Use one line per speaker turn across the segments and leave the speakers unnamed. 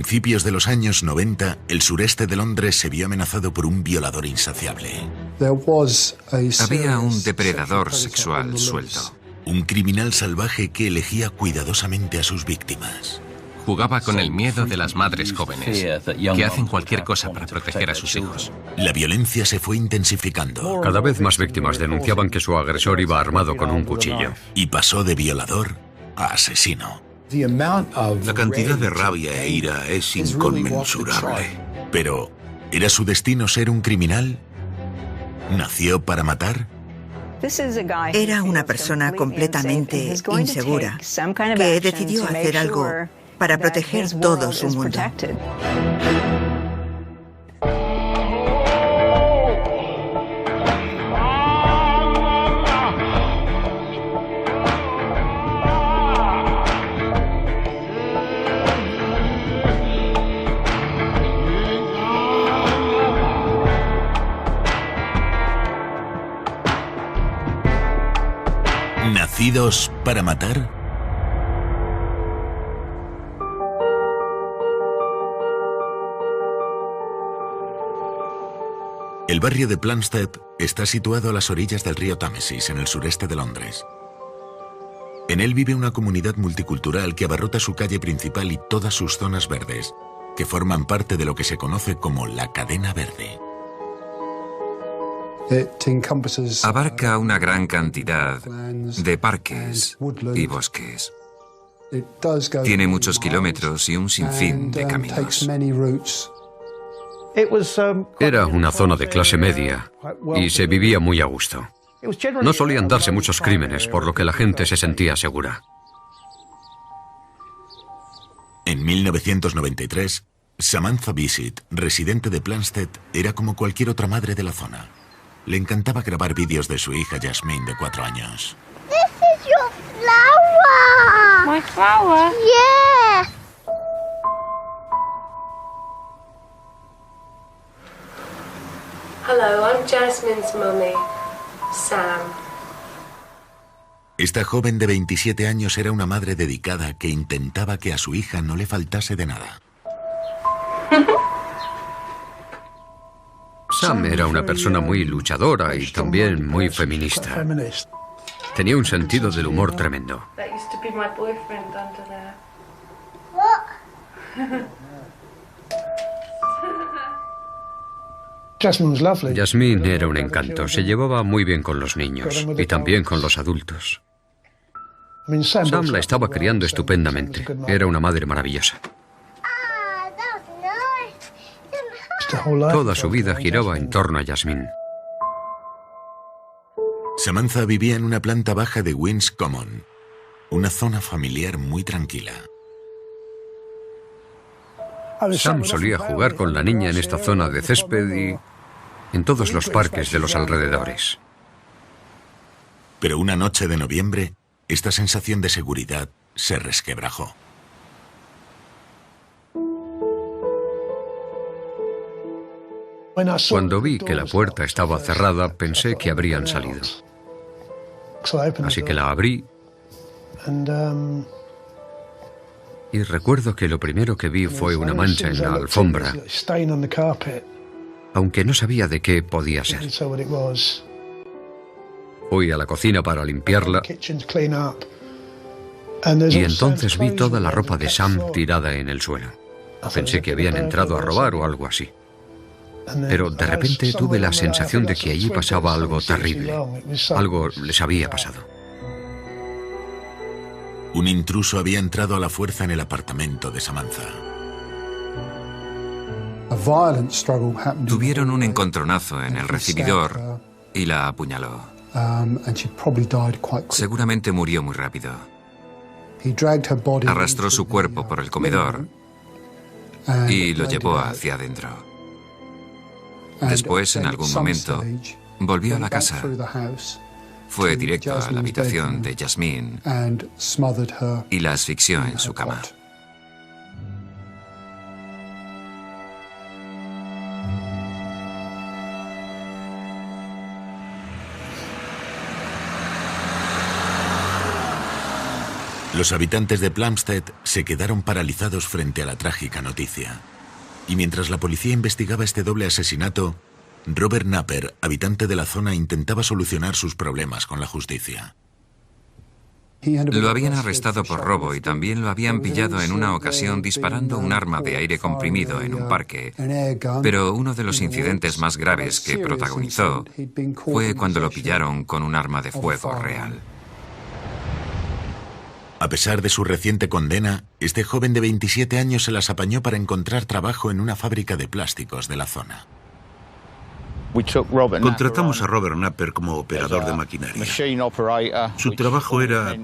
principios de los años 90, el sureste de Londres se vio amenazado por un violador insaciable.
Había un depredador sexual suelto.
Un criminal salvaje que elegía cuidadosamente a sus víctimas.
Jugaba con el miedo de las madres jóvenes, que hacen cualquier cosa para proteger a sus hijos.
La violencia se fue intensificando.
Cada vez más víctimas denunciaban que su agresor iba armado con un cuchillo.
Y pasó de violador a asesino.
La cantidad de rabia e ira es inconmensurable.
Pero, ¿era su destino ser un criminal? ¿Nació para matar?
Era una persona completamente insegura que decidió hacer algo para proteger todo su mundo.
¿Nacidos para matar? El barrio de Plumstead está situado a las orillas del río Támesis, en el sureste de Londres. En él vive una comunidad multicultural que abarrota su calle principal y todas sus zonas verdes, que forman parte de lo que se conoce como la Cadena Verde.
Abarca una gran cantidad de parques y bosques. Tiene muchos kilómetros y un sinfín de caminos.
Era una zona de clase media y se vivía muy a gusto. No solían darse muchos crímenes, por lo que la gente se sentía segura.
En 1993, Samantha Bissett, residente de Plumstead, era como cualquier otra madre de la zona. Le encantaba grabar vídeos de su hija Jasmine, de 4 años.
This is your flower.
My flower?
Yes.
Hello, I'm Jasmine's mummy, Sam.
Esta joven de 27 años era una madre dedicada que intentaba que a su hija no le faltase de nada.
Sam era una persona muy luchadora y también muy feminista. Tenía un sentido del humor tremendo.
That used to be my boyfriend under there.
Jasmine era un encanto. Se llevaba muy bien con los niños y también con los adultos. Sam la estaba criando estupendamente. Era una madre maravillosa. Toda su vida giraba en torno a Jasmine.
Samantha vivía en una planta baja de Queen's Common, una zona familiar muy tranquila.
Sam solía jugar con la niña en esta zona de césped y en todos los parques de los alrededores.
Pero una noche de noviembre, esta sensación de seguridad se resquebrajó.
Cuando vi que la puerta estaba cerrada, pensé que habrían salido. Así que la abrí y recuerdo que lo primero que vi fue una mancha en la alfombra, aunque no sabía de qué podía ser. Fui a la cocina para limpiarla y entonces vi toda la ropa de Sam tirada en el suelo. Pensé que habían entrado a robar o algo así. Pero de repente tuve la sensación de que allí pasaba algo terrible. Algo les había pasado.
Un intruso había entrado a la fuerza en el apartamento de Samantha.
Tuvieron un encontronazo en el recibidor y la apuñaló. Seguramente murió muy rápido. Arrastró su cuerpo por el comedor y lo llevó hacia adentro. Después, en algún momento, volvió a la casa. Fue directo a la habitación de Jasmine y la asfixió en su cama.
Los habitantes de Plumstead se quedaron paralizados frente a la trágica noticia. Y mientras la policía investigaba este doble asesinato, Robert Napper, habitante de la zona, intentaba solucionar sus problemas con la justicia.
Lo habían arrestado por robo y también lo habían pillado en una ocasión disparando un arma de aire comprimido en un parque. Pero uno de los incidentes más graves que protagonizó fue cuando lo pillaron con un arma de fuego real.
A pesar de su reciente condena, este joven de 27 años se las apañó para encontrar trabajo en una fábrica de plásticos de la zona.
Contratamos a Robert Napper como operador de maquinaria. Su trabajo era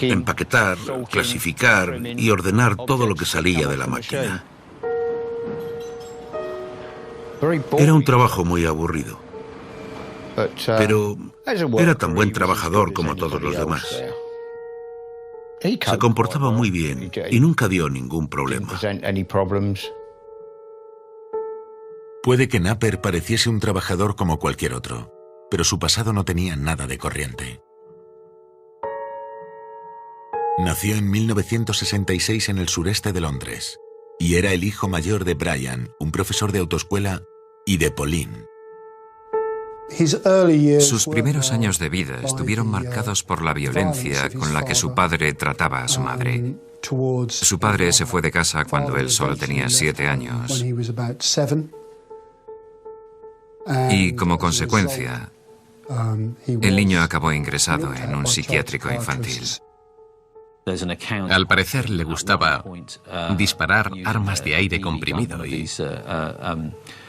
empaquetar, clasificar y ordenar todo lo que salía de la máquina. Era un trabajo muy aburrido, pero era tan buen trabajador como todos los demás. Se comportaba muy bien y nunca dio ningún problema.
Puede que Napper pareciese un trabajador como cualquier otro, pero su pasado no tenía nada de corriente. Nació en 1966 en el sureste de Londres y era el hijo mayor de Brian, un profesor de autoescuela, y de Pauline.
Sus primeros años de vida estuvieron marcados por la violencia con la que su padre trataba a su madre. Su padre se fue de casa cuando él solo tenía 7 años. Y como consecuencia, el niño acabó ingresado en un psiquiátrico infantil.
Al parecer le gustaba disparar armas de aire comprimido y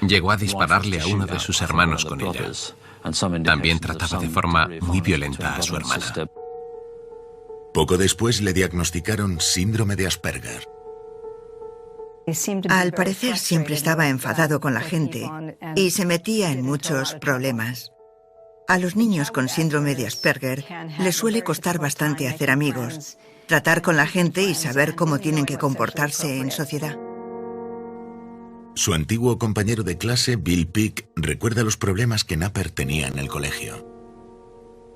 llegó a dispararle a uno de sus hermanos con ella. También trataba de forma muy violenta a su hermana.
Poco después le diagnosticaron síndrome de Asperger.
Al parecer siempre estaba enfadado con la gente y se metía en muchos problemas. A los niños con síndrome de Asperger les suele costar bastante hacer amigos, tratar con la gente y saber cómo tienen que comportarse en sociedad.
Su antiguo compañero de clase, Bill Peake, recuerda los problemas que Napper tenía en el colegio.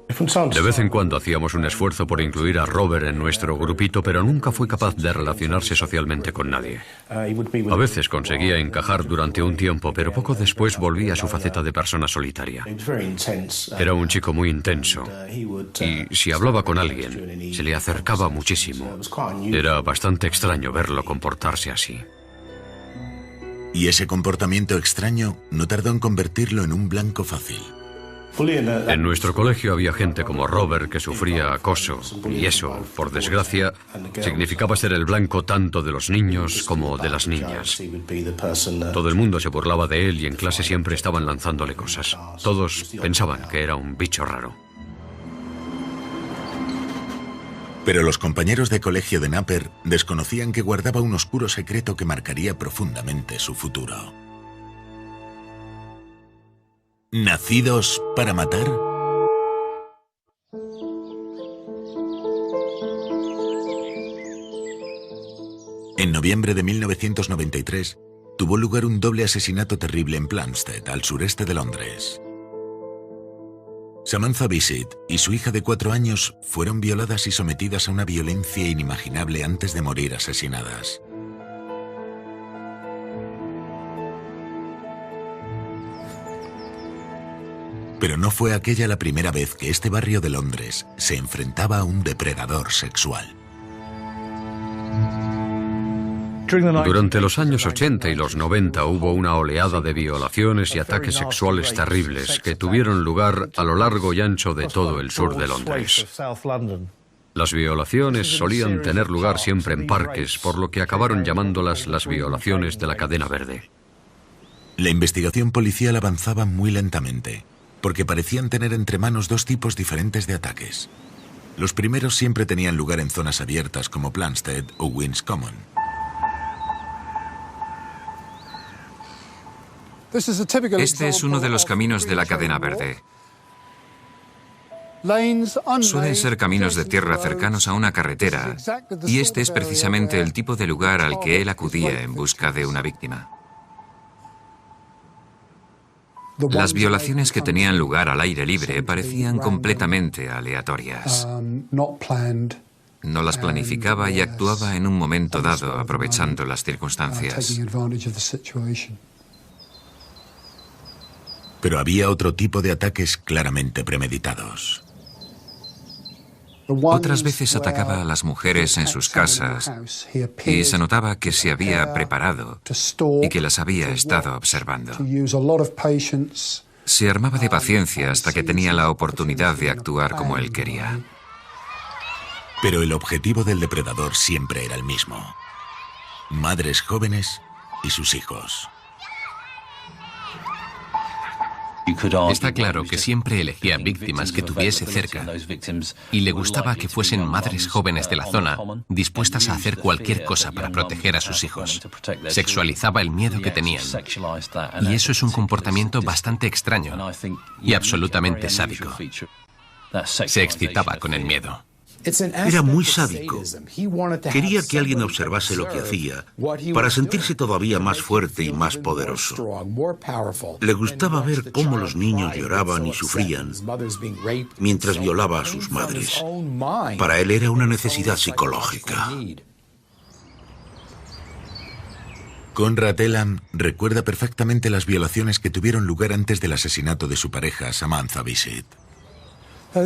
De vez en cuando hacíamos un esfuerzo por incluir a Robert en nuestro grupito, pero nunca fue capaz de relacionarse socialmente con nadie. A veces conseguía encajar durante un tiempo, pero poco después volvía a su faceta de persona solitaria. Era un chico muy intenso y si hablaba con alguien, se le acercaba muchísimo. Era bastante extraño verlo comportarse así.
Y ese comportamiento extraño no tardó en convertirlo en un blanco fácil.
En nuestro colegio había gente como Robert que sufría acoso, y eso, por desgracia, significaba ser el blanco tanto de los niños como de las niñas. Todo el mundo se burlaba de él y en clase siempre estaban lanzándole cosas. Todos pensaban que era un bicho raro.
Pero los compañeros de colegio de Napper desconocían que guardaba un oscuro secreto que marcaría profundamente su futuro. ¿Nacidos para matar? En noviembre de 1993, tuvo lugar un doble asesinato terrible en Plumstead, al sureste de Londres. Samantha Bissett y su hija de 4 años fueron violadas y sometidas a una violencia inimaginable antes de morir asesinadas. Pero no fue aquella la primera vez que este barrio de Londres se enfrentaba a un depredador sexual.
Durante los años 80 y los 90 hubo una oleada de violaciones y ataques sexuales terribles que tuvieron lugar a lo largo y ancho de todo el sur de Londres. Las violaciones solían tener lugar siempre en parques, por lo que acabaron llamándolas las violaciones de la cadena verde.
La investigación policial avanzaba muy lentamente, porque parecían tener entre manos dos tipos diferentes de ataques. Los primeros siempre tenían lugar en zonas abiertas como Plumstead o Queen's Common.
Este es uno de los caminos de la cadena verde. Suelen ser caminos de tierra cercanos a una carretera, y este es precisamente el tipo de lugar al que él acudía en busca de una víctima. Las violaciones que tenían lugar al aire libre parecían completamente aleatorias. No las planificaba y actuaba en un momento dado, aprovechando las circunstancias.
Pero había otro tipo de ataques claramente premeditados.
Otras veces atacaba a las mujeres en sus casas y se notaba que se había preparado y que las había estado observando. Se armaba de paciencia hasta que tenía la oportunidad de actuar como él quería.
Pero el objetivo del depredador siempre era el mismo: madres jóvenes y sus hijos.
Está claro que siempre elegía víctimas que tuviese cerca y le gustaba que fuesen madres jóvenes de la zona, dispuestas a hacer cualquier cosa para proteger a sus hijos. Sexualizaba el miedo que tenían. Y eso es un comportamiento bastante extraño y absolutamente sádico. Se excitaba con el miedo.
Era muy sádico. Quería que alguien observase lo que hacía para sentirse todavía más fuerte y más poderoso. Le gustaba ver cómo los niños lloraban y sufrían mientras violaba a sus madres. Para él era una necesidad psicológica.
Conrad Elam recuerda perfectamente las violaciones que tuvieron lugar antes del asesinato de su pareja, Samantha Bissett.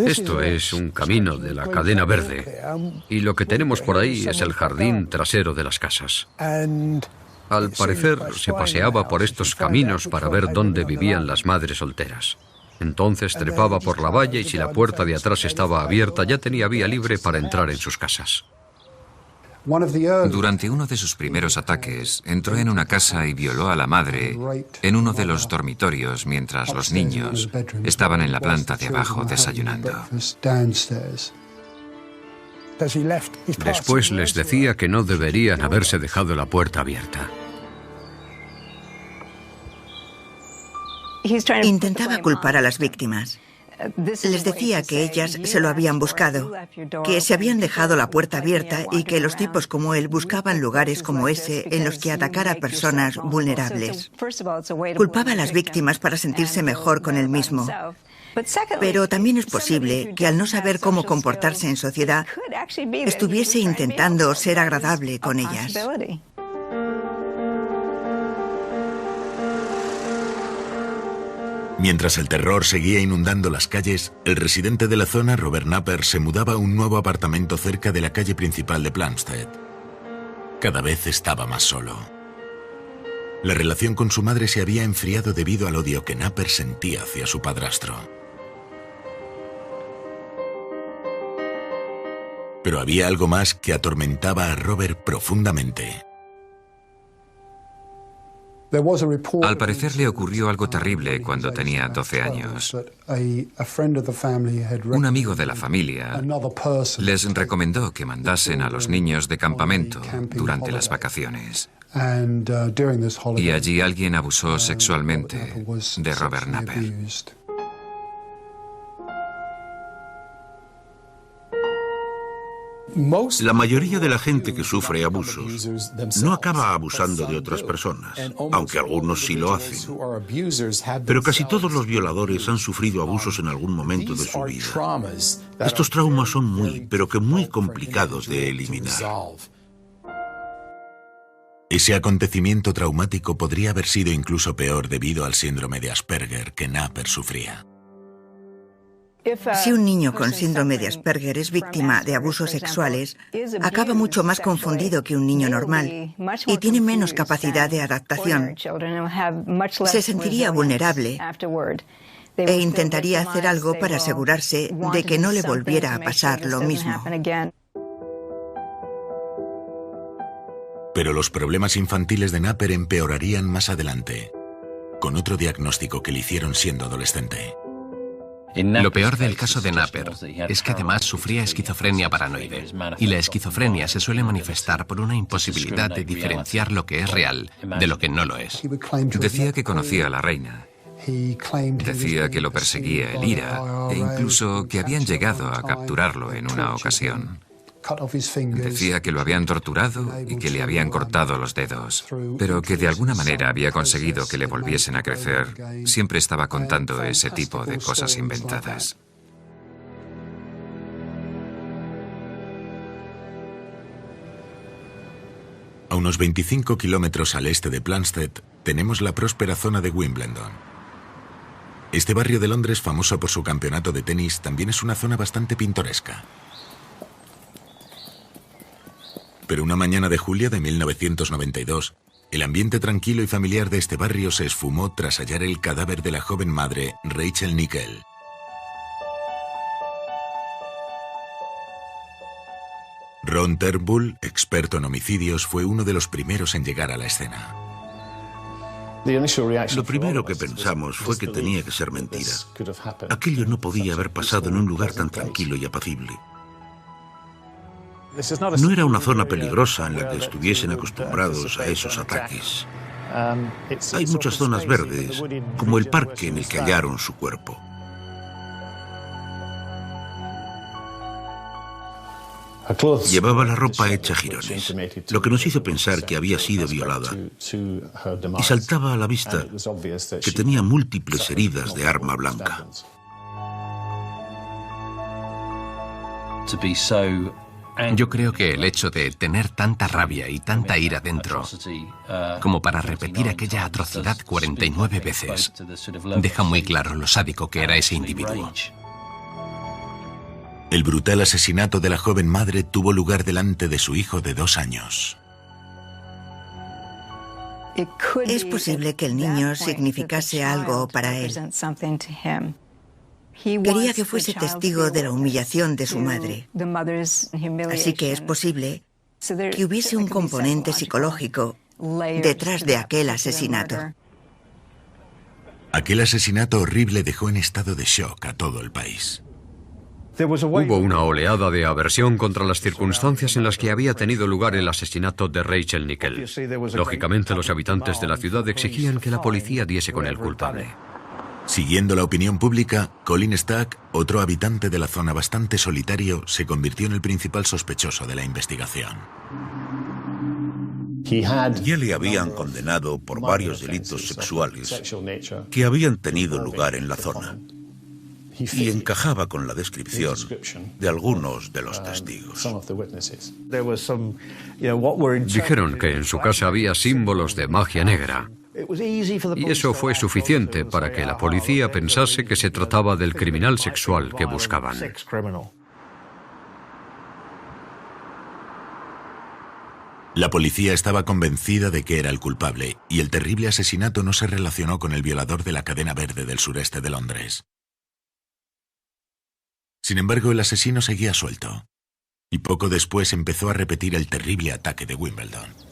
Esto es un camino de la cadena verde y lo que tenemos por ahí es el jardín trasero de las casas. Al parecer se paseaba por estos caminos para ver dónde vivían las madres solteras. Entonces trepaba por la valla y si la puerta de atrás estaba abierta ya tenía vía libre para entrar en sus casas.
Durante uno de sus primeros ataques, entró en una casa y violó a la madre en uno de los dormitorios mientras los niños estaban en la planta de abajo desayunando.
Después les decía que no deberían haberse dejado la puerta abierta.
Intentaba culpar a las víctimas. Les decía que ellas se lo habían buscado, que se habían dejado la puerta abierta y que los tipos como él buscaban lugares como ese en los que atacar a personas vulnerables. Culpaba a las víctimas para sentirse mejor con él mismo. Pero también es posible que al no saber cómo comportarse en sociedad, estuviese intentando ser agradable con ellas.
Mientras el terror seguía inundando las calles, el residente de la zona, Robert Napper, se mudaba a un nuevo apartamento cerca de la calle principal de Plumstead. Cada vez estaba más solo. La relación con su madre se había enfriado debido al odio que Napper sentía hacia su padrastro. Pero había algo más que atormentaba a Robert profundamente.
Al parecer le ocurrió algo terrible cuando tenía 12 años. Un amigo de la familia les recomendó que mandasen a los niños de campamento durante las vacaciones. Y allí alguien abusó sexualmente de Robert Napper.
La mayoría de la gente que sufre abusos no acaba abusando de otras personas, aunque algunos sí lo hacen. Pero casi todos los violadores han sufrido abusos en algún momento de su vida. Estos traumas son muy complicados de eliminar.
Ese acontecimiento traumático podría haber sido incluso peor debido al síndrome de Asperger que Napper sufría.
Si un niño con síndrome de Asperger es víctima de abusos sexuales, acaba mucho más confundido que un niño normal y tiene menos capacidad de adaptación. Se sentiría vulnerable e intentaría hacer algo para asegurarse de que no le volviera a pasar lo mismo.
Pero los problemas infantiles de Napper empeorarían más adelante, con otro diagnóstico que le hicieron siendo adolescente.
Lo peor del caso de Napper es que además sufría esquizofrenia paranoide, y la esquizofrenia se suele manifestar por una imposibilidad de diferenciar lo que es real de lo que no lo es.
Decía que conocía a la reina. Decía que lo perseguía el IRA e incluso que habían llegado a capturarlo en una ocasión. Decía que lo habían torturado y que le habían cortado los dedos, pero que de alguna manera había conseguido que le volviesen a crecer. Siempre estaba contando ese tipo de cosas inventadas.
A unos 25 kilómetros al este de Plumstead tenemos la próspera zona de Wimbledon. Este barrio de Londres, famoso por su campeonato de tenis, también es una zona bastante pintoresca. Pero una mañana de julio de 1992, el ambiente tranquilo y familiar de este barrio se esfumó tras hallar el cadáver de la joven madre, Rachel Nickel. Ron Turnbull, experto en homicidios, fue uno de los primeros en llegar a la escena.
Lo primero que pensamos fue que tenía que ser mentira. Aquello no podía haber pasado en un lugar tan tranquilo y apacible. No era una zona peligrosa en la que estuviesen acostumbrados a esos ataques. Hay muchas zonas verdes, como el parque en el que hallaron su cuerpo. Llevaba la ropa hecha jirones, lo que nos hizo pensar que había sido violada. Y saltaba a la vista que tenía múltiples heridas de arma blanca.
Yo creo que el hecho de tener tanta rabia y tanta ira dentro, como para repetir aquella atrocidad 49 veces, deja muy claro lo sádico que era ese individuo.
El brutal asesinato de la joven madre tuvo lugar delante de su hijo de 2 años.
Es posible que el niño significase algo para él. Quería que fuese testigo de la humillación de su madre. Así que es posible que hubiese un componente psicológico detrás de aquel asesinato.
Aquel asesinato horrible dejó en estado de shock a todo el país.
Hubo una oleada de aversión contra las circunstancias en las que había tenido lugar el asesinato de Rachel Nickel. Lógicamente, los habitantes de la ciudad exigían que la policía diese con el culpable.
Siguiendo la opinión pública, Colin Stack, otro habitante de la zona bastante solitario, se convirtió en el principal sospechoso de la investigación.
Ya le habían condenado por varios delitos sexuales que habían tenido lugar en la zona. Y encajaba con la descripción de algunos de los testigos.
Dijeron que en su casa había símbolos de magia negra. Y eso fue suficiente para que la policía pensase que se trataba del criminal sexual que buscaban.
La policía estaba convencida de que era el culpable, y el terrible asesinato no se relacionó con el violador de la cadena verde del sureste de Londres. Sin embargo, el asesino seguía suelto, y poco después empezó a repetir el terrible ataque de Wimbledon.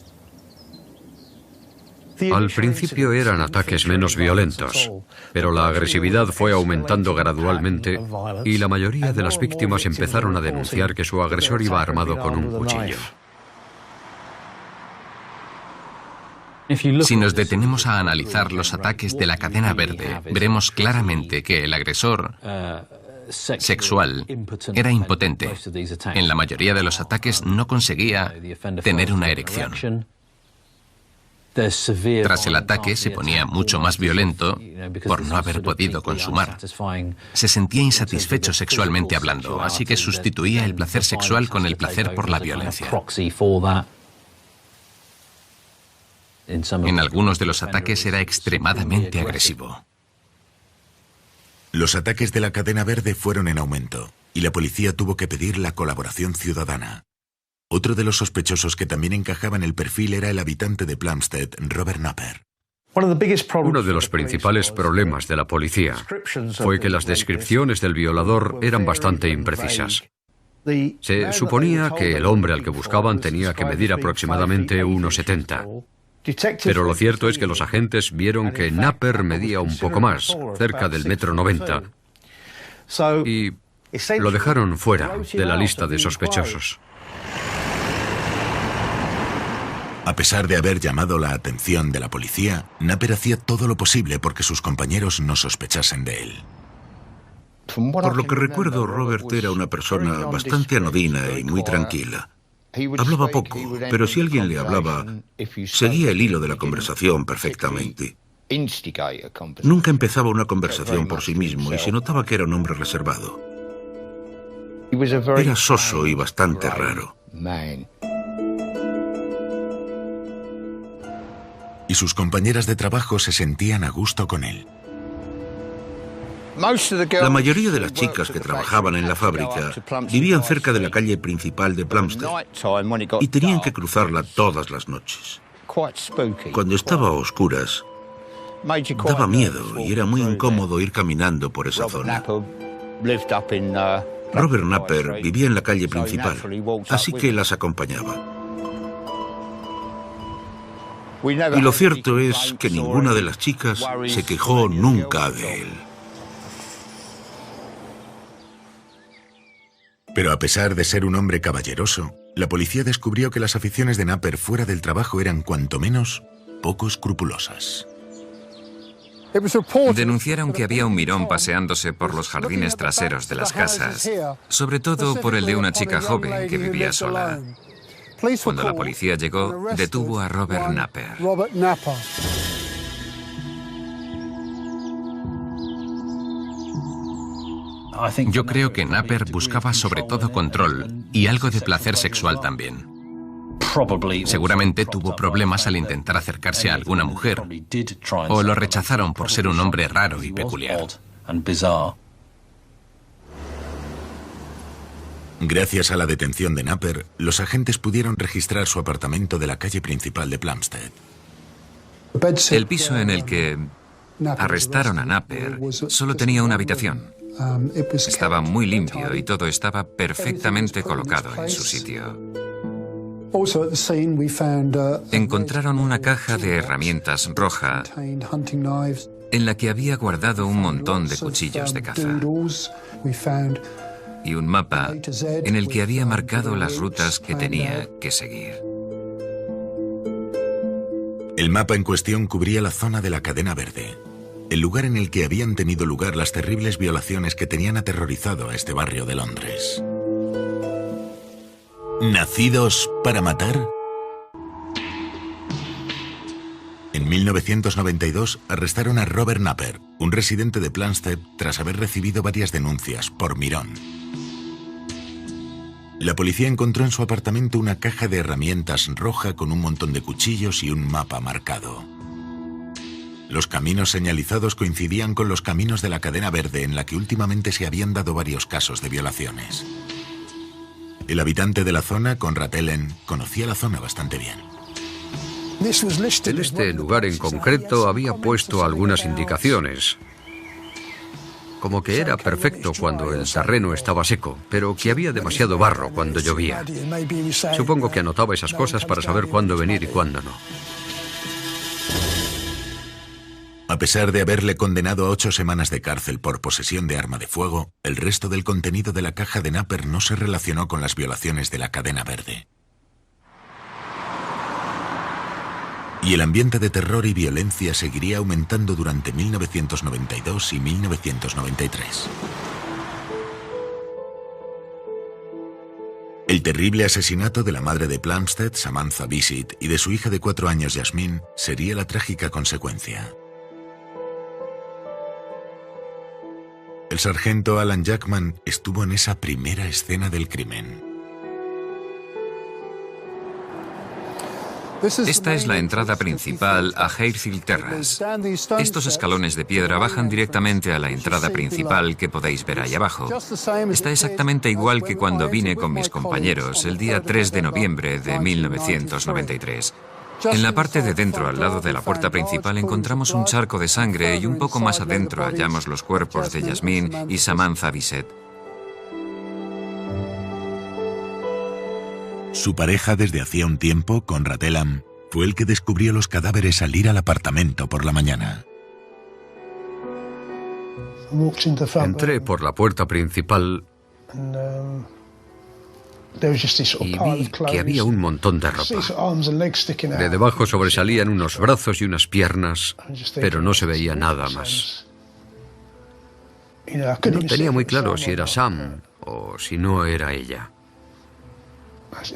Al principio eran ataques menos violentos, pero la agresividad fue aumentando gradualmente y la mayoría de las víctimas empezaron a denunciar que su agresor iba armado con un cuchillo.
Si nos detenemos a analizar los ataques de la cadena verde, veremos claramente que el agresor sexual era impotente. En la mayoría de los ataques no conseguía tener una erección. Tras el ataque se ponía mucho más violento por no haber podido consumar. Se sentía insatisfecho sexualmente hablando, así que sustituía el placer sexual con el placer por la violencia. En algunos de los ataques era extremadamente agresivo.
Los ataques de la cadena verde fueron en aumento, y la policía tuvo que pedir la colaboración ciudadana. Otro de los sospechosos que también encajaba en el perfil era el habitante de Plumstead, Robert Napper.
Uno de los principales problemas de la policía fue que las descripciones del violador eran bastante imprecisas. Se suponía que el hombre al que buscaban tenía que medir aproximadamente 1,70. Pero lo cierto es que los agentes vieron que Napper medía un poco más, cerca del 1,90 m, y lo dejaron fuera de la lista de sospechosos.
A pesar de haber llamado la atención de la policía, Napper hacía todo lo posible porque sus compañeros no sospechasen de él.
Por lo que recuerdo, Robert era una persona bastante anodina y muy tranquila. Hablaba poco, pero si alguien le hablaba, seguía el hilo de la conversación perfectamente. Nunca empezaba una conversación por sí mismo y se notaba que era un hombre reservado. Era soso y bastante raro.
Y sus compañeras de trabajo se sentían a gusto con él.
La mayoría de las chicas que trabajaban en la fábrica vivían cerca de la calle principal de Plumstead y tenían que cruzarla todas las noches. Cuando estaba a oscuras, daba miedo y era muy incómodo ir caminando por esa zona. Robert Napper vivía en la calle principal, así que las acompañaba. Y lo cierto es que ninguna de las chicas se quejó nunca de él.
Pero a pesar de ser un hombre caballeroso, la policía descubrió que las aficiones de Napper fuera del trabajo eran cuanto menos poco escrupulosas.
Denunciaron que había un mirón paseándose por los jardines traseros de las casas, sobre todo por el de una chica joven que vivía sola. Cuando la policía llegó, detuvo a Robert Napper.
Yo creo que Napper buscaba sobre todo control y algo de placer sexual también. Seguramente tuvo problemas al intentar acercarse a alguna mujer, o lo rechazaron por ser un hombre raro y peculiar.
Gracias a la detención de Napper, los agentes pudieron registrar su apartamento de la calle principal de Plumstead.
El piso en el que arrestaron a Napper solo tenía una habitación. Estaba muy limpio y todo estaba perfectamente colocado en su sitio. Encontraron una caja de herramientas roja en la que había guardado un montón de cuchillos de caza y un mapa en el que había marcado las rutas que tenía que seguir.
El mapa en cuestión cubría la zona de la Cadena Verde, el lugar en el que habían tenido lugar las terribles violaciones que tenían aterrorizado a este barrio de Londres. ¿Nacidos para matar? En 1992 arrestaron a Robert Napper, un residente de Plumstead, tras haber recibido varias denuncias por mirón. La policía encontró en su apartamento una caja de herramientas roja con un montón de cuchillos y un mapa marcado. Los caminos señalizados coincidían con los caminos de la Cadena Verde en la que últimamente se habían dado varios casos de violaciones. El habitante de la zona, Conrad Ellen, conocía la zona bastante bien.
En este lugar en concreto había puesto algunas indicaciones, como que era perfecto cuando el terreno estaba seco, pero que había demasiado barro cuando llovía. Supongo que anotaba esas cosas para saber cuándo venir y cuándo no.
A pesar de haberle condenado a 8 semanas de cárcel por posesión de arma de fuego, el resto del contenido de la caja de Napper no se relacionó con las violaciones de la Cadena Verde. Y el ambiente de terror y violencia seguiría aumentando durante 1992 y 1993. El terrible asesinato de la madre de Plumstead, Samantha Bissett, y de su hija de 4 años, Yasmine, sería la trágica consecuencia. El sargento Alan Jackman estuvo en esa primera escena del crimen.
Esta es la entrada principal a Harefield Terrace. Estos escalones de piedra bajan directamente a la entrada principal que podéis ver ahí abajo. Está exactamente igual que cuando vine con mis compañeros el día 3 de noviembre de 1993. En la parte de dentro, al lado de la puerta principal, encontramos un charco de sangre y un poco más adentro hallamos los cuerpos de Yasmine y Samantha Bissett.
Su pareja desde hacía un tiempo, Conrad Ellen, fue el que descubrió los cadáveres al ir al apartamento por la mañana.
Entré por la puerta principal y vi que había un montón de ropa. De debajo sobresalían unos brazos y unas piernas, pero no se veía nada más. No tenía muy claro si era Sam o si no era ella.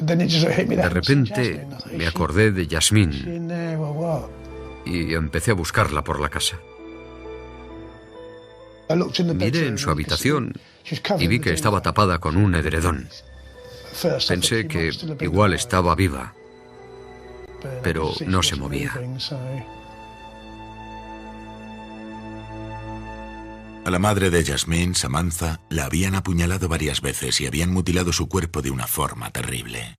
De repente me acordé de Jasmine y empecé a buscarla por la casa. Miré en su habitación y vi que estaba tapada con un edredón. Pensé que igual estaba viva, pero no se movía.
A la madre de Jasmine, Samantha, la habían apuñalado varias veces y habían mutilado su cuerpo de una forma terrible.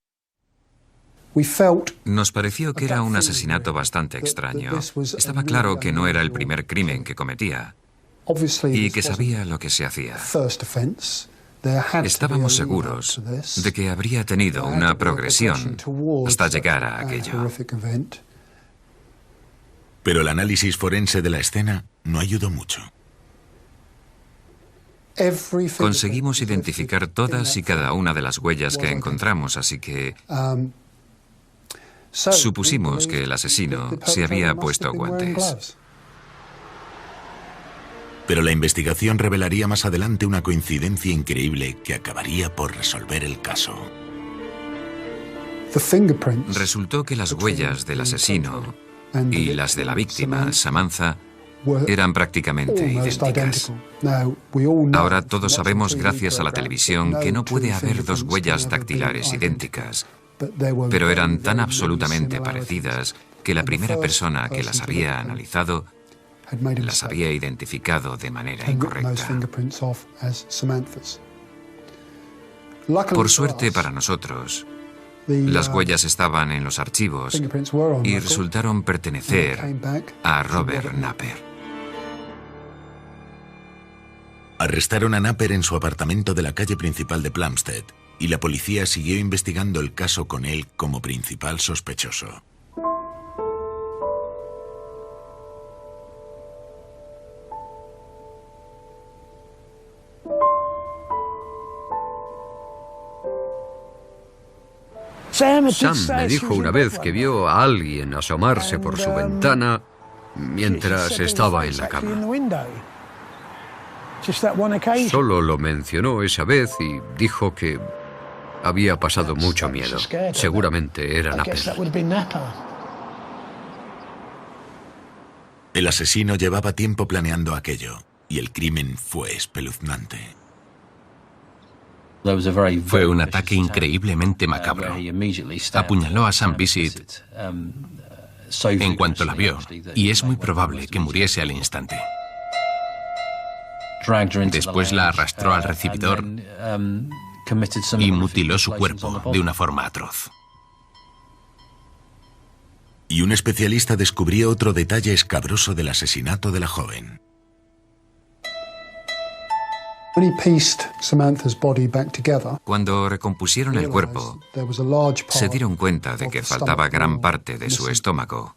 Nos pareció que era un asesinato bastante extraño. Estaba claro que no era el primer crimen que cometía y que sabía lo que se hacía. Estábamos seguros de que habría tenido una progresión hasta llegar a aquello.
Pero el análisis forense de la escena no ayudó mucho.
Conseguimos identificar todas y cada una de las huellas que encontramos, así que supusimos que el asesino se había puesto guantes.
Pero la investigación revelaría más adelante una coincidencia increíble que acabaría por resolver el caso.
Resultó que las huellas del asesino y las de la víctima, Samantha, eran prácticamente idénticas. Ahora todos sabemos, gracias a la televisión, que no puede haber dos huellas dactilares idénticas, pero eran tan absolutamente parecidas que la primera persona que las había analizado las había identificado de manera incorrecta. Por suerte para nosotros, las huellas estaban en los archivos y resultaron pertenecer a Robert Napper.
Arrestaron a Napper en su apartamento de la calle principal de Plumstead y la policía siguió investigando el caso con él como principal sospechoso.
Sam me dijo una vez que vio a alguien asomarse por su ventana mientras estaba en la cama. Solo lo mencionó esa vez y dijo que había pasado mucho miedo. Seguramente era Napper.
El asesino llevaba tiempo planeando aquello y el crimen fue espeluznante.
Fue un ataque increíblemente macabro. Apuñaló a Sam Bissett en cuanto la vio, y es muy probable que muriese al instante. Después la arrastró al recibidor y mutiló su cuerpo de una forma atroz.
Y un especialista descubrió otro detalle escabroso del asesinato de la joven.
Cuando recompusieron el cuerpo, se dieron cuenta de que faltaba gran parte de su estómago,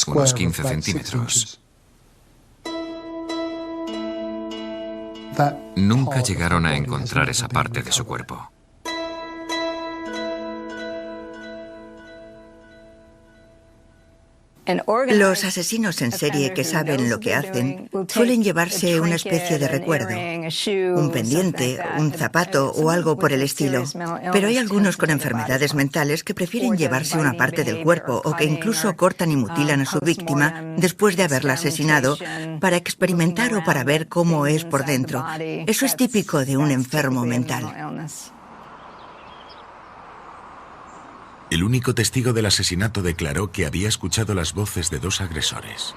unos 15 centímetros. Nunca llegaron a encontrar esa parte de su cuerpo.
Los asesinos en serie que saben lo que hacen suelen llevarse una especie de recuerdo, un pendiente, un zapato o algo por el estilo. Pero hay algunos con enfermedades mentales que prefieren llevarse una parte del cuerpo o que incluso cortan y mutilan a su víctima después de haberla asesinado para experimentar o para ver cómo es por dentro. Eso es típico de un enfermo mental.
El único testigo del asesinato declaró que había escuchado las voces de dos agresores.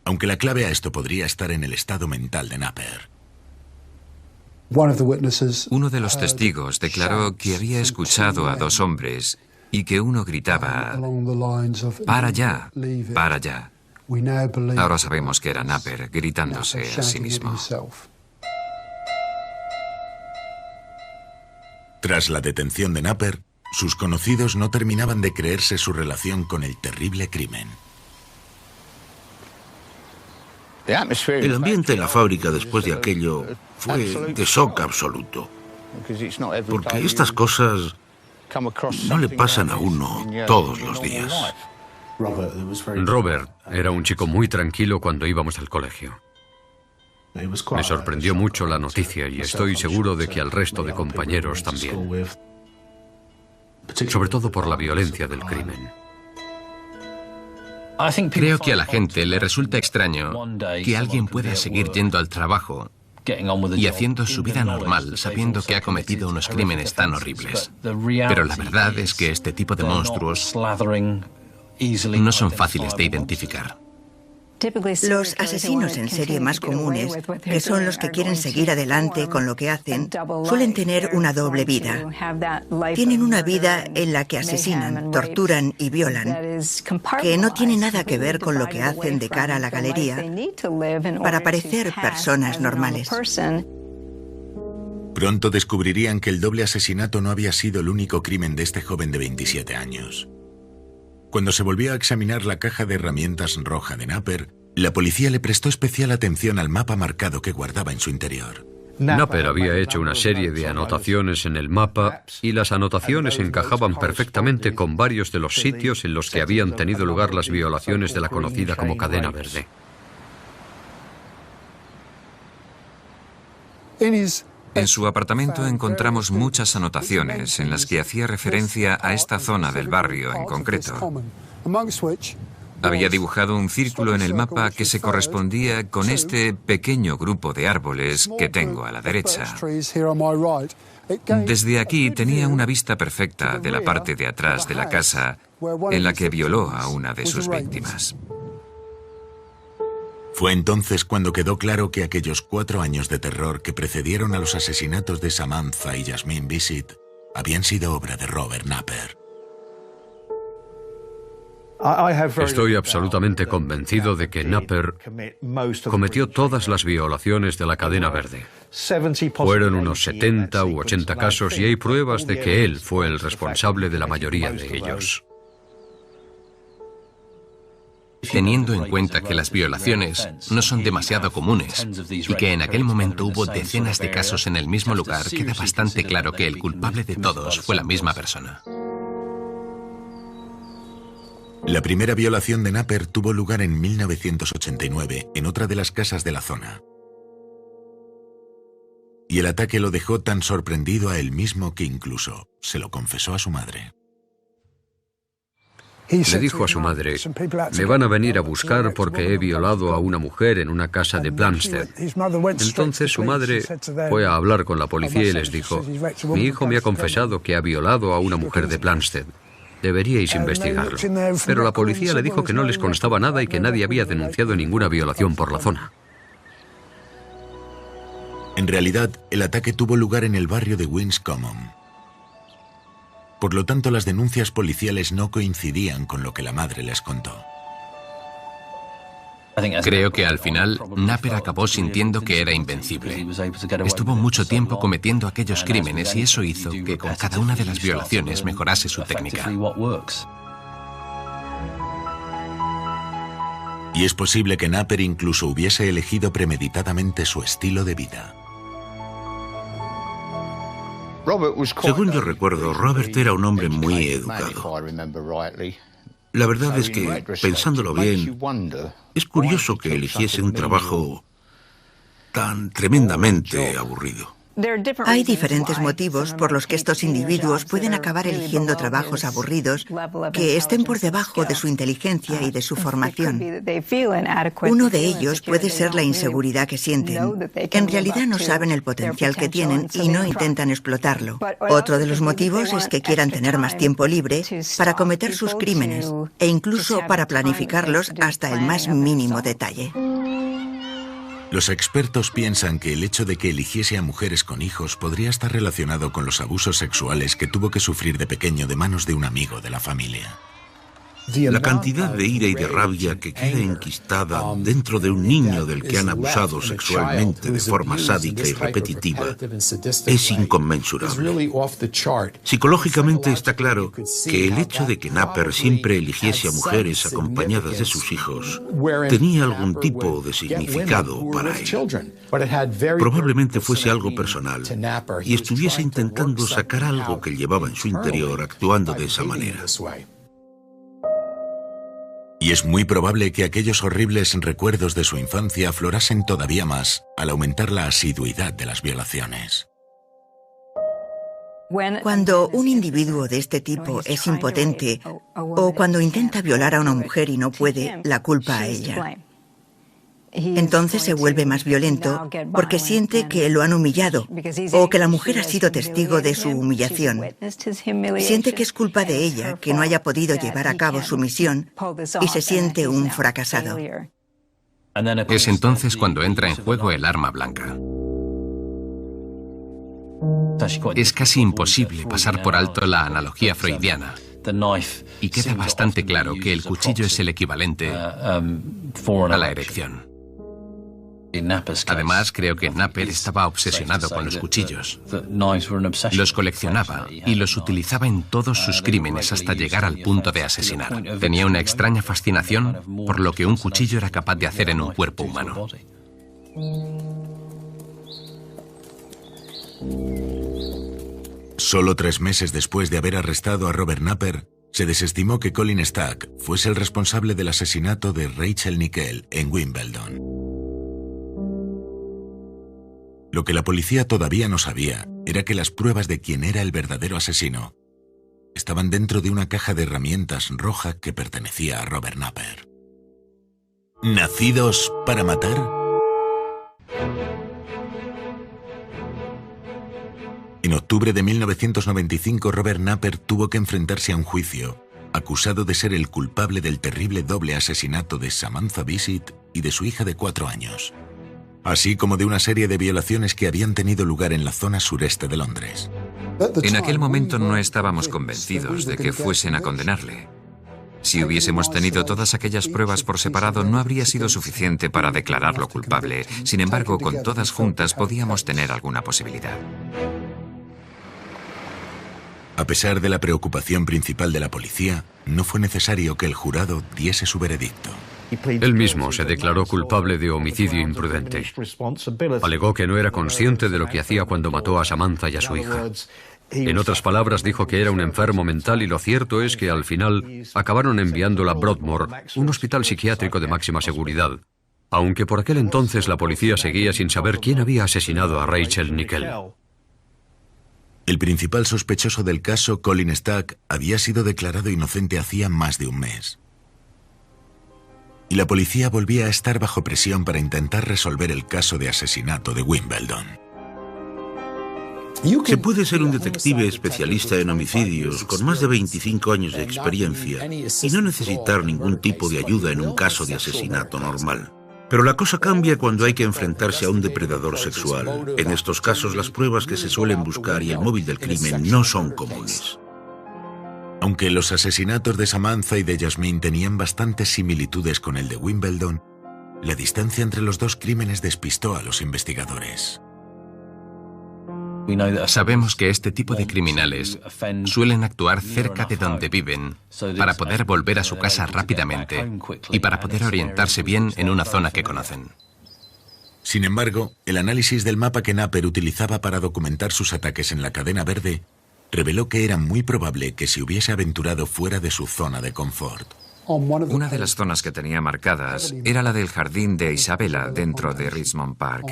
Aunque la clave a esto podría estar en el estado mental de Napper.
Uno de los testigos declaró que había escuchado a dos hombres y que uno gritaba: "Para allá, para allá". Ahora sabemos que era Napper gritándose a sí mismo.
Tras la detención de Napper, sus conocidos no terminaban de creerse su relación con el terrible crimen.
El ambiente en la fábrica después de aquello fue de shock absoluto. Porque estas cosas no le pasan a uno todos los días.
Robert era un chico muy tranquilo cuando íbamos al colegio. Me sorprendió mucho la noticia y estoy seguro de que al resto de compañeros también. Sobre todo por la violencia del crimen.
Creo que a la gente le resulta extraño que alguien pueda seguir yendo al trabajo y haciendo su vida normal sabiendo que ha cometido unos crímenes tan horribles. Pero la verdad es que este tipo de monstruos no son fáciles de identificar.
Los asesinos en serie más comunes, que son los que quieren seguir adelante con lo que hacen, suelen tener una doble vida. Tienen una vida en la que asesinan, torturan y violan, que no tiene nada que ver con lo que hacen de cara a la galería para parecer personas normales.
Pronto descubrirían que el doble asesinato no había sido el único crimen de este joven de 27 años. Cuando se volvió a examinar la caja de herramientas roja de Napper, la policía le prestó especial atención al mapa marcado que guardaba en su interior.
Napper había hecho una serie de anotaciones en el mapa y las anotaciones encajaban perfectamente con varios de los sitios en los que habían tenido lugar las violaciones de la conocida como Cadena Verde.
En su apartamento encontramos muchas anotaciones en las que hacía referencia a esta zona del barrio en concreto. Había dibujado un círculo en el mapa que se correspondía con este pequeño grupo de árboles que tengo a la derecha. Desde aquí tenía una vista perfecta de la parte de atrás de la casa en la que violó a una de sus víctimas.
Fue entonces cuando quedó claro que aquellos 4 años de terror que precedieron a los asesinatos de Samantha y Jasmine Bissett habían sido obra de Robert Napper.
Estoy absolutamente convencido de que Napper cometió todas las violaciones de la Cadena Verde. Fueron unos 70 u 80 casos y hay pruebas de que él fue el responsable de la mayoría de ellos.
Teniendo en cuenta que las violaciones no son demasiado comunes y que en aquel momento hubo decenas de casos en el mismo lugar, queda bastante claro que el culpable de todos fue la misma persona.
La primera violación de Napper tuvo lugar en 1989 en otra de las casas de la zona. Y el ataque lo dejó tan sorprendido a él mismo que incluso se lo confesó a su madre.
Le dijo a su madre: me van a venir a buscar porque he violado a una mujer en una casa de Plumstead. Entonces su madre fue a hablar con la policía y les dijo: mi hijo me ha confesado que ha violado a una mujer de Plumstead. Deberíais investigarlo. Pero la policía le dijo que no les constaba nada y que nadie había denunciado ninguna violación por la zona.
En realidad, el ataque tuvo lugar en el barrio de Wings Common. Por lo tanto, las denuncias policiales no coincidían con lo que la madre les contó.
Creo que al final Napper acabó sintiendo que era invencible. Estuvo mucho tiempo cometiendo aquellos crímenes y eso hizo que con cada una de las violaciones mejorase su técnica.
Y es posible que Napper incluso hubiese elegido premeditadamente su estilo de vida.
Según yo recuerdo, Robert era un hombre muy educado. La verdad es que, pensándolo bien, es curioso que eligiese un trabajo tan tremendamente aburrido.
Hay diferentes motivos por los que estos individuos pueden acabar eligiendo trabajos aburridos que estén por debajo de su inteligencia y de su formación. Uno de ellos puede ser la inseguridad que sienten. En realidad no saben el potencial que tienen y no intentan explotarlo. Otro de los motivos es que quieran tener más tiempo libre para cometer sus crímenes e incluso para planificarlos hasta el más mínimo detalle.
Los expertos piensan que el hecho de que eligiese a mujeres con hijos podría estar relacionado con los abusos sexuales que tuvo que sufrir de pequeño de manos de un amigo de la familia.
La cantidad de ira y de rabia que queda enquistada dentro de un niño del que han abusado sexualmente de forma sádica y repetitiva es inconmensurable. Psicológicamente está claro que el hecho de que Napper siempre eligiese a mujeres acompañadas de sus hijos tenía algún tipo de significado para él. Probablemente fuese algo personal y estuviese intentando sacar algo que llevaba en su interior actuando de esa manera.
Y es muy probable que aquellos horribles recuerdos de su infancia aflorasen todavía más al aumentar la asiduidad de las violaciones.
Cuando un individuo de este tipo es impotente o cuando intenta violar a una mujer y no puede, la culpa a ella. Entonces se vuelve más violento porque siente que lo han humillado o que la mujer ha sido testigo de su humillación. Siente que es culpa de ella que no haya podido llevar a cabo su misión y se siente un fracasado.
Es entonces cuando entra en juego el arma blanca. Es casi imposible pasar por alto la analogía freudiana, y queda bastante claro que el cuchillo es el equivalente a la erección. Además, creo que Napper estaba obsesionado con los cuchillos. Los coleccionaba y los utilizaba en todos sus crímenes hasta llegar al punto de asesinar. Tenía una extraña fascinación por lo que un cuchillo era capaz de hacer en un cuerpo humano.
Solo 3 meses después de haber arrestado a Robert Napper, se desestimó que Colin Stack fuese el responsable del asesinato de Rachel Nickel en Wimbledon. Lo que la policía todavía no sabía era que las pruebas de quién era el verdadero asesino estaban dentro de una caja de herramientas roja que pertenecía a Robert Napper. ¿Nacidos para matar? En octubre de 1995, Robert Napper tuvo que enfrentarse a un juicio, acusado de ser el culpable del terrible doble asesinato de Samantha Bissett y de su hija de 4 años, así como de una serie de violaciones que habían tenido lugar en la zona sureste de Londres.
En aquel momento no estábamos convencidos de que fuesen a condenarle. Si hubiésemos tenido todas aquellas pruebas por separado, no habría sido suficiente para declararlo culpable. Sin embargo, con todas juntas podíamos tener alguna posibilidad.
A pesar de la preocupación principal de la policía, no fue necesario que el jurado diese su veredicto.
Él mismo se declaró culpable de homicidio imprudente. Alegó que no era consciente de lo que hacía cuando mató a Samantha y a su hija. En otras palabras, dijo que era un enfermo mental y lo cierto es que al final acabaron enviándolo a Broadmoor, un hospital psiquiátrico de máxima seguridad, aunque por aquel entonces la policía seguía sin saber quién había asesinado a Rachel Nickel.
El principal sospechoso del caso, Colin Stack, había sido declarado inocente hacía más de un mes. Y la policía volvía a estar bajo presión para intentar resolver el caso de asesinato de Wimbledon.
Se puede ser un detective especialista en homicidios con más de 25 años de experiencia y no necesitar ningún tipo de ayuda en un caso de asesinato normal. Pero la cosa cambia cuando hay que enfrentarse a un depredador sexual. En estos casos, las pruebas que se suelen buscar y el móvil del crimen no son comunes.
Aunque los asesinatos de Samantha y de Jasmine tenían bastantes similitudes con el de Wimbledon, la distancia entre los dos crímenes despistó a los investigadores.
Sabemos que este tipo de criminales suelen actuar cerca de donde viven para poder volver a su casa rápidamente y para poder orientarse bien en una zona que conocen.
Sin embargo, el análisis del mapa que Napper utilizaba para documentar sus ataques en la cadena verde reveló que era muy probable que se hubiese aventurado fuera de su zona de confort.
Una de las zonas que tenía marcadas era la del jardín de Isabella dentro de Richmond Park.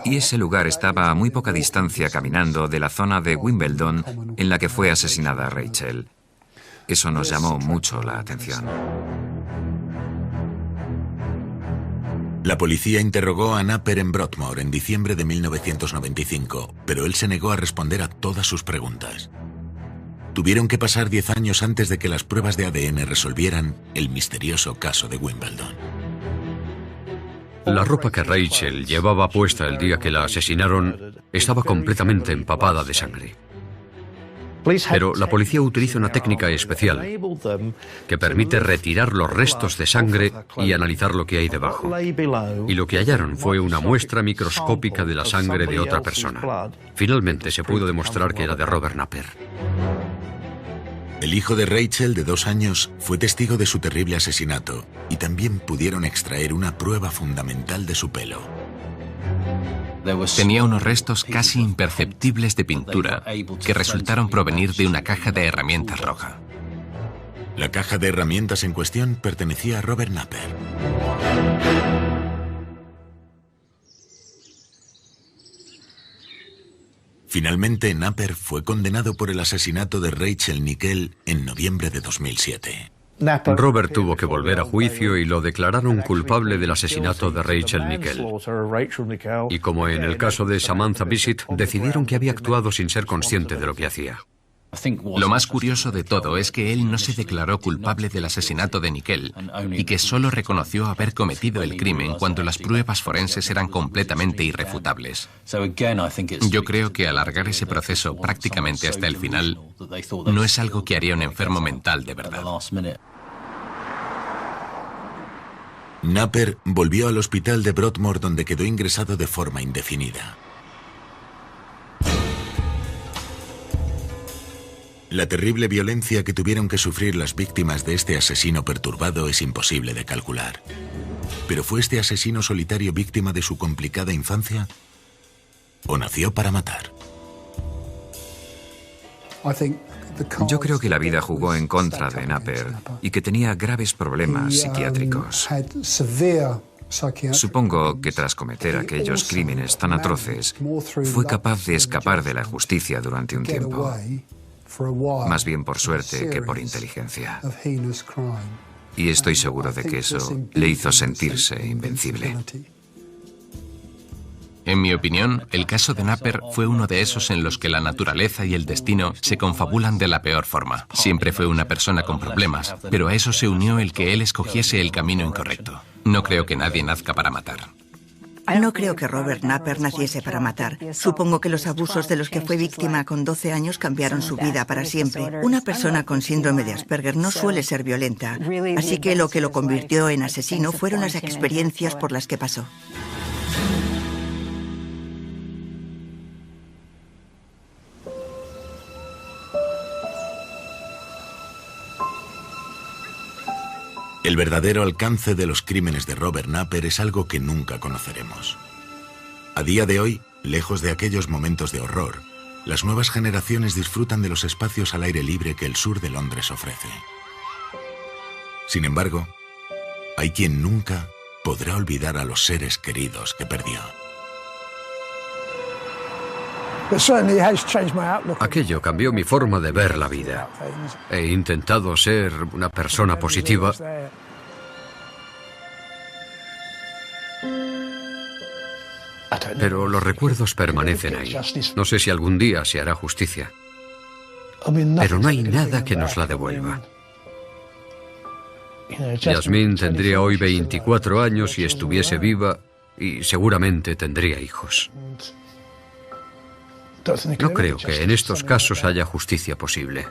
Y ese lugar estaba a muy poca distancia caminando de la zona de Wimbledon en la que fue asesinada Rachel. Eso nos llamó mucho la atención.
La policía interrogó a Napper en Broadmoor en diciembre de 1995, pero él se negó a responder a todas sus preguntas. Tuvieron que pasar 10 años antes de que las pruebas de ADN resolvieran el misterioso caso de Wimbledon.
La ropa que Rachel llevaba puesta el día que la asesinaron estaba completamente empapada de sangre. Pero la policía utiliza una técnica especial que permite retirar los restos de sangre y analizar lo que hay debajo. Y lo que hallaron fue una muestra microscópica de la sangre de otra persona. Finalmente se pudo demostrar que era de Robert Napper.
El hijo de Rachel, de 2 años, fue testigo de su terrible asesinato y también pudieron extraer una prueba fundamental de su pelo.
Tenía unos restos casi imperceptibles de pintura que resultaron provenir de una caja de herramientas roja.
La caja de herramientas en cuestión pertenecía a Robert Napper. Finalmente, Napper fue condenado por el asesinato de Rachel Nickel en noviembre de 2007.
Robert tuvo que volver a juicio y lo declararon culpable del asesinato de Rachel Nickel. Y como en el caso de Samantha Bissett, decidieron que había actuado sin ser consciente de lo que hacía.
Lo más curioso de todo es que él no se declaró culpable del asesinato de Nickel y que solo reconoció haber cometido el crimen cuando las pruebas forenses eran completamente irrefutables. Yo creo que alargar ese proceso prácticamente hasta el final no es algo que haría un enfermo mental de verdad.
Napper volvió al hospital de Broadmoor, donde quedó ingresado de forma indefinida. La terrible violencia que tuvieron que sufrir las víctimas de este asesino perturbado es imposible de calcular. ¿Pero fue este asesino solitario víctima de su complicada infancia? ¿O nació para matar?
Yo creo que la vida jugó en contra de Napper y que tenía graves problemas psiquiátricos. Supongo que tras cometer aquellos crímenes tan atroces, fue capaz de escapar de la justicia durante un tiempo. Más bien por suerte que por inteligencia. Y estoy seguro de que eso le hizo sentirse invencible.
En mi opinión, el caso de Napper fue uno de esos en los que la naturaleza y el destino se confabulan de la peor forma. Siempre fue una persona con problemas, pero a eso se unió el que él escogiese el camino incorrecto. No creo que nadie nazca para matar.
No creo que Robert Napper naciese para matar. Supongo que los abusos de los que fue víctima con 12 años cambiaron su vida para siempre. Una persona con síndrome de Asperger no suele ser violenta, así que lo convirtió en asesino fueron las experiencias por las que pasó.
El verdadero alcance de los crímenes de Robert Napper es algo que nunca conoceremos. A día de hoy, lejos de aquellos momentos de horror, las nuevas generaciones disfrutan de los espacios al aire libre que el sur de Londres ofrece. Sin embargo, hay quien nunca podrá olvidar a los seres queridos que perdió.
Aquello cambió mi forma de ver la vida. He intentado ser una persona positiva. Pero los recuerdos permanecen ahí. No sé si algún día se hará justicia. Pero no hay nada que nos la devuelva. Yasmín tendría hoy 24 años si estuviese viva y seguramente tendría hijos. No creo que en estos casos haya justicia posible.